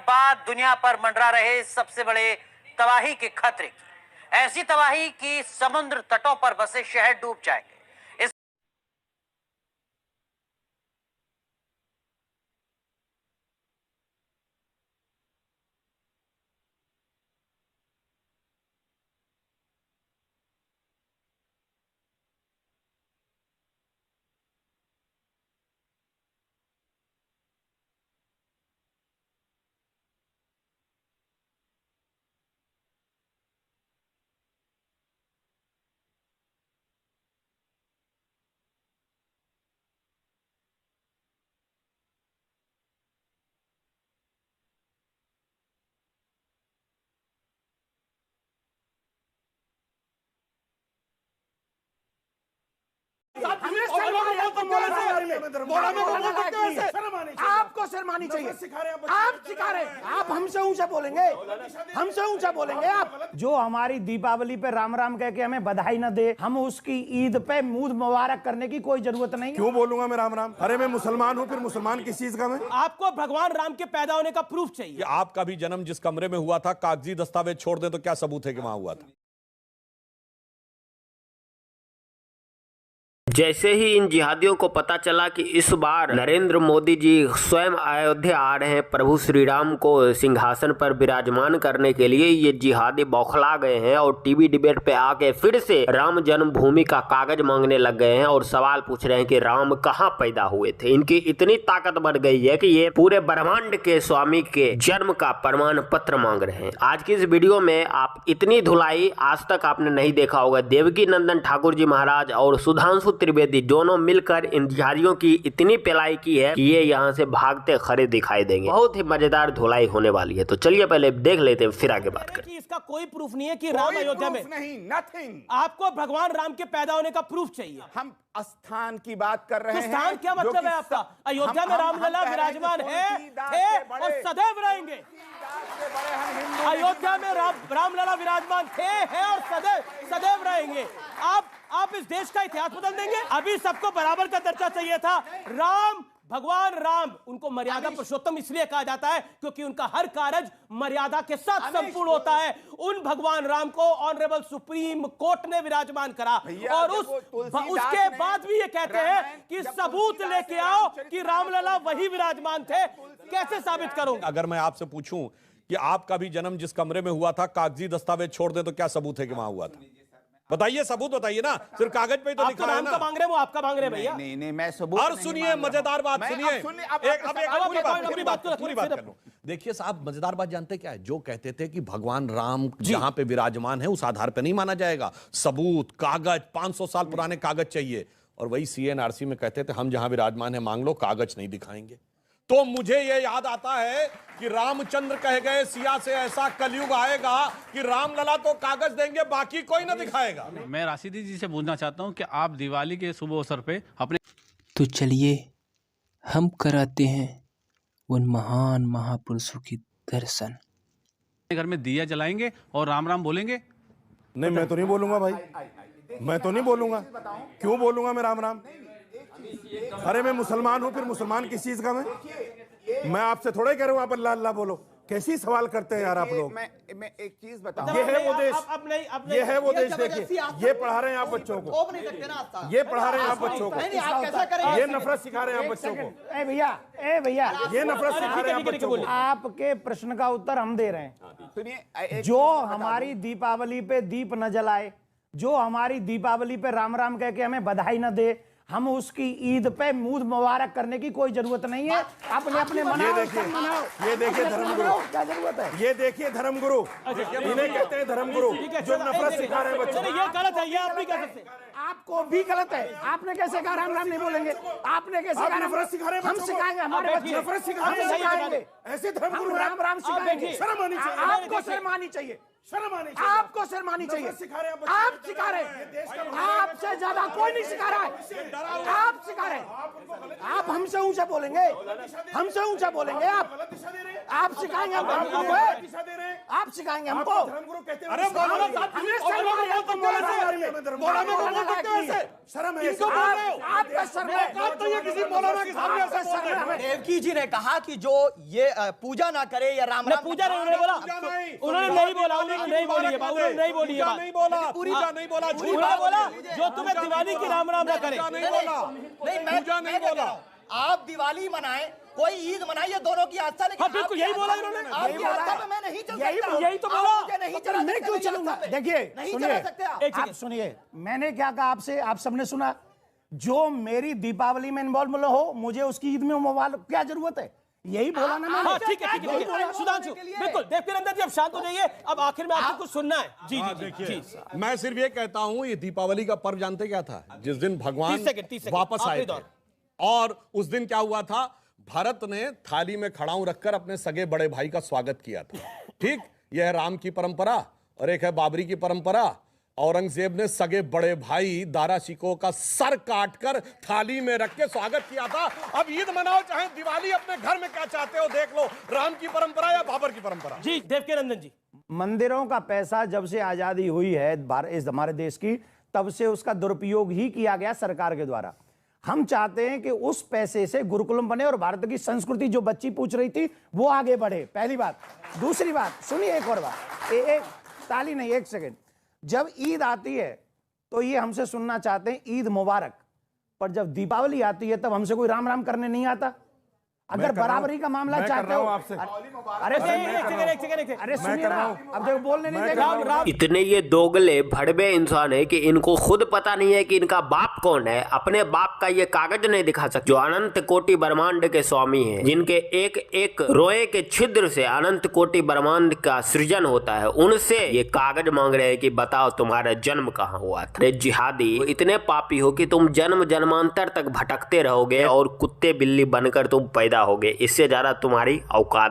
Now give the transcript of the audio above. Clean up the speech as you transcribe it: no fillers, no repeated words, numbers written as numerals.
बाद दुनिया पर मंडरा रहे सबसे बड़े तबाही के खतरे की, ऐसी तबाही की समुद्र तटों पर बसे शहर डूब जाएंगे। आपको शर्म आनी चाहिए। आप सिखा रहे हैं, आप हमसे ऊंचा बोलेंगे, हमसे ऊंचा बोलेंगे आप। जो हमारी दीपावली पे राम राम कह के हमें बधाई न दे, हम उसकी ईद पे मुंह मुबारक करने की कोई जरूरत नहीं। क्यों बोलूंगा मैं राम राम? अरे मैं मुसलमान हूँ, फिर मुसलमान किस चीज का मैं? आपको भगवान राम के पैदा होने का प्रूफ चाहिए। आपका भी जन्म जिस कमरे में हुआ था, कागजी दस्तावेज छोड़ दे तो क्या सबूत है कि वहां हुआ था? जैसे ही इन जिहादियों को पता चला कि इस बार नरेंद्र मोदी जी स्वयं अयोध्या आ रहे हैं प्रभु श्री राम को सिंहासन पर विराजमान करने के लिए, ये जिहादी बौखला गए हैं और टीवी डिबेट पे आके फिर से राम जन्मभूमि का कागज मांगने लग गए हैं और सवाल पूछ रहे हैं कि राम कहाँ पैदा हुए थे। इनकी इतनी ताकत बढ़ गई है कि ये पूरे ब्रह्मांड के स्वामी के जन्म का प्रमाण पत्र मांग रहे हैं। आज की इस वीडियो में आप इतनी धुलाई आज तक आपने नहीं देखा होगा। देवकी नंदन ठाकुर जी महाराज और सुधांशु त्रिवेदी दोनों मिलकर इन जिहादियों की इतनी पिलाई की है कि ये यहाँ से भागते खड़े दिखाई देंगे। बहुत ही मजेदार धुलाई होने वाली है, तो चलिए पहले देख लेते हैं, फिर आगे बात करें। इसका कोई प्रूफ नहीं है कि राम अयोध्या में नहीं, नथिंग। आपको भगवान राम के पैदा होने का प्रूफ चाहिए। हम स्थान की बात कर रहे हैं। स्थान क्या मतलब है आपका? अयोध्या में रामलला विराजमान है, थे और सदैव रहेंगे। अयोध्या में रामलला विराजमान थे, हैं और सदैव रहेंगे। आप इस देश का इतिहास बदल देंगे। अभी सबको बराबर का दर्जा चाहिए था। राम, भगवान राम, उनको मर्यादा पुरुषोत्तम इसलिए कहा जाता है क्योंकि उनका हर कार्य मर्यादा के साथ संपूर्ण होता है। उन भगवान राम को ऑनरेबल सुप्रीम कोर्ट ने विराजमान करा और उसके बाद भी ये कहते हैं कि सबूत लेके आओ कि रामलला वही विराजमान थे। कैसे साबित करूंगा? अगर मैं आपसे पूछूं कि आपका भी जन्म जिस कमरे में हुआ था, कागजी दस्तावेज छोड़ दे तो क्या सबूत है कि वहां हुआ था? बताइए, सबूत बताइए ना, सिर्फ कागज पे ही तो लिखा है ना। आपका मांग रहे, वो आपका मांग रहे भैया। नहीं, मैं सबूत और सुनिए, मजेदार बात सुनिए। पूरी बात कर लो। देखिए साहब, मजेदार बात जानते क्या है? जो कहते थे कि भगवान राम जहां पे विराजमान है उस आधार पे नहीं माना जाएगा, सबूत, कागज, 500 साल पुराने कागज चाहिए। और वही सीएनआरसी में कहते थे हम जहां विराजमान है मांग लो, कागज नहीं दिखाएंगे। तो मुझे यह याद आता है कि रामचंद्र कह गए सिया से ऐसा कलयुग आएगा कि रामलला तो कागज देंगे, बाकी कोई ना दिखाएगा। मैं राशिदी जी से पूछना चाहता हूं कि आप दिवाली के शुभ अवसर पे अपने तो चलिए हम कराते हैं उन महान महापुरुषों की दर्शन। घर में दिया जलाएंगे और राम राम बोलेंगे? नहीं, मैं तो नहीं बोलूंगा भाई, मैं तो नहीं बोलूंगा। क्यों बोलूंगा मैं राम राम? अरे मैं मुसलमान हूँ, फिर मुसलमान किस चीज का मैं आपसे थोड़ा ही कह रहा हूँ आप अल्लाह अल्लाह बोलो। कैसी सवाल करते हैं यार आप लोग। मैं एक चीज बताऊं, ये है वो देश, ये है वो देश। देखिए, ये पढ़ा रहे हैं आप बच्चों को, ये पढ़ा रहे हैं आप बच्चों को, ये नफरत सिखा रहे हैं आप बच्चों को। ए भैया, ये नफरत सिखा रहे हैं आप बच्चों को। आपके प्रश्न का उत्तर हम दे रहे हैं। सुनिए, जो हमारी दीपावली पे दीप न जलाए, जो हमारी दीपावली पे राम राम कह के हमें बधाई न दे, हम उसकी ईद पे मुंह मुबारक करने की कोई जरूरत नहीं है। अपने मनाओ। ये देखिए धर्मगुरु, क्या जरूरत है? ये देखिए धर्मगुरु, इन्हें कहते हैं धर्मगुरु, जो नफरत सिखा रहे हैं बच्चों को। ये गलत है, ये आप नहीं कह सकते। आपको भी गलत है। आपने कैसे कहा राम राम नहीं बोलेंगे? आपने कैसे कहा नफरत सिखा रहे हैं? हम सिखाएंगे, हमारे बच्चे नफरत सिखाएंगे। ऐसे धर्मगुरु राम राम सिखाएंगे। शर्म आनी चाहिए। आपको शर्म आनी चाहिए। शर्म आनी चाहिए। आपको शर्म आनी चाहिए। सिखा रहे हैं आप सिखा रहे हैं, आपसे ज्यादा कोई नहीं सिखा रहा है। आप सिखा रहे हैं, आप हमसे ऊंचा बोलेंगे, हमसे ऊंचा बोलेंगे। आप सिखाएंगे हमको, आप सिखाएंगे हमको। धर्मगुरु कहते हैं अरे मौलाना साहब, हमने शर्म आ रही है तो मौलाना शर्म है। किसको बोल रहे हो? आपका शर्म है। औकात तो ये किसी मौलाना के सामने ऐसे बोल रहे हो। देवकी जी ने कहा कि जो ये पूजा ना करे या राम राम पूजा नहीं, उन्होंने बोला, उन्होंने नहीं बोला, उन्होंने नहीं बोली है बात, उन्होंने नहीं बोली है बात, नहीं बोला, पूजा नहीं बोला, झूठ उन्होंने बोला जो तुम्हें दिवाली की राम राम ना करे। नहीं बोला, पूजा नहीं बोला। आप दिवाली मनाएं, कोई ईद मनाए, ये दोनों की आस्था। लेकिन हाँ, बिल्कुल यही बोला इन्होंने। आपकी आस्था पे मैं नहीं चल सकता। यही तो बोला। आप मुझे नहीं चला मैं सकते क्यों मेरी चलूंगा? आस्था पे। देखिए नहीं सुनिए, चला सकते आप। आप सुनिए, मैंने क्या कहा आपसे, आप सबने सुना। जो मेरी दीपावली में इन्वॉल्व हो, मुझे उसकी ईद में मोबाइल क्या जरूरत है? यही बोला ना मैंने। हाँ, ठीक है, ठीक है, ठीक है। सुधांशु, बिल्कुल। देवकीनंदन जी, अब शांत हो जाइए। अब आखिर में आपको कुछ सुनना है। जी जी देखिए, मैं सिर्फ ये कहता हूं, ये दीपावली का पर्व जानते क्या था? जिस दिन भगवान 30 सेकंड, वापस आए आखिरी थे। दौर। और उस दिन क्या हुआ था? भरत ने थाली में खड़ाऊं रखकर अपने सगे बड़े भाई का स्वागत किया था। ठीक, यह है राम की परंपरा। और एक है बाबरी की परंपरा। औरंगजेब ने सगे बड़े भाई दारा शिकोह का सर काटकर थाली में रख के स्वागत किया था। अब ईद मनाओ चाहे दिवाली, अपने घर में क्या चाहते हो देख लो, राम की परंपरा या बाबर की परंपरा। जी देवकीनंदन जी, मंदिरों का पैसा जब से आजादी हुई है इस हमारे देश की, तब से उसका दुरुपयोग ही किया गया सरकार के द्वारा। हम चाहते हैं कि उस पैसे से गुरुकुलम बने और भारत की संस्कृति, जो बच्ची पूछ रही थी, वो आगे बढ़े। पहली बात। दूसरी बात सुनिए, एक और बात, एक ताली नहीं, एक सेकेंड। जब ईद आती है तो ये हमसे सुनना चाहते हैं ईद मुबारक, पर जब दीपावली आती है तब हमसे कोई राम राम करने नहीं आता। अगर बराबरी का मामला चाहते हो आपसे, अरे अरे सुनिए ना, अब देखो बोलने नहीं देगा। इतने ये दोगले भड़वे इंसान है कि इनको खुद पता नहीं है कि इनका बाप कौन है। अपने बाप का ये कागज नहीं दिखा सकते। जो अनंत कोटि ब्रह्मांड के स्वामी हैं, जिनके एक एक रोए के छिद्र से अनंत कोटि ब्रह्मांड का सृजन होता है, उनसे ये कागज मांग रहे हैं कि बताओ तुम्हारा जन्म कहाँ हुआ था। अरे जिहादी, इतने पापी हो कि तुम जन्म जन्मांतर तक भटकते रहोगे और कुत्ते बिल्ली बनकर तुम पैदा होगे। इससे ज्यादा तुम्हारी औकात